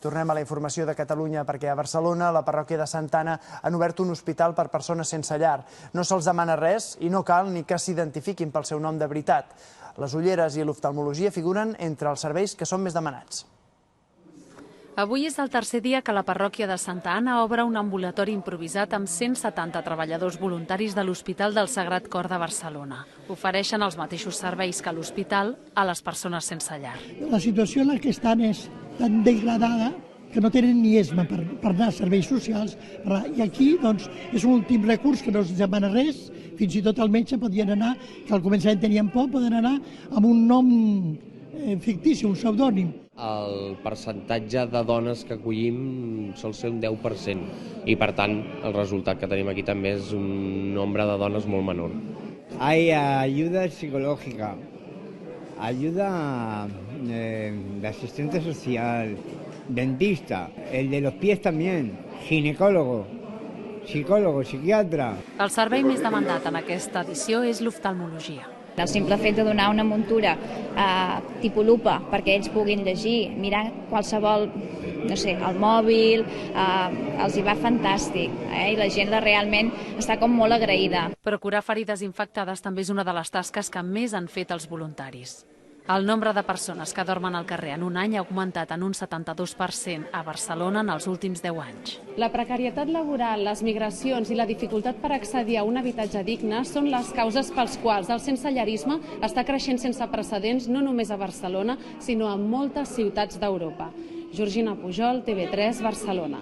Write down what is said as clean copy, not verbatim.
Tornem a la informació de Catalunya perquè a Barcelona, a la parròquia de Santa Anna, han obert un hospital per persones sense llar. No se'ls demana res i no cal ni que s'identifiquin pel seu nom de veritat. Les ulleres i l'oftalmologia figuren entre els serveis que són més demanats. Avui és el tercer dia que la parròquia de Santa Anna obre un ambulatori improvisat amb 170 treballadors voluntaris de l'Hospital del Sagrat Cor de Barcelona. Ofereixen els mateixos serveis que l'hospital a les persones sense llar. La situació en la que estan és tan degradada que no tenen ni esma per anar a serveis socials. I aquí doncs, és un últim recurs que no es demana res, fins i tot el metge podien anar, que al començament tenien por, poden anar amb un nom fictici, un pseudònim. El percentatge de dones que acollim sol ser un 10% i per tant el resultat que tenim aquí també és un nombre de dones molt menor. Hay ayuda psicológica, ayuda de asistente social, dentista, el de los pies también, ginecólogo, psicólogo, psiquiatra. El servei més demandat en aquesta edició és l'oftalmologia. El simple fet de donar una muntura tipus lupa perquè ells puguin llegir, mirar qualsevol, no sé, el mòbil, els hi va fantàstic, i la gent realment està com molt agraïda. Però curar ferides infectades també és una de les tasques que més han fet els voluntaris. El nombre de persones que dormen al carrer en un any ha augmentat en un 72% a Barcelona en els últims 10 anys. La precarietat laboral, les migracions i la dificultat per accedir a un habitatge digne són les causes pels quals el sensellarisme està creixent sense precedents no només a Barcelona, sinó a moltes ciutats d'Europa. Georgina Pujol, TV3, Barcelona.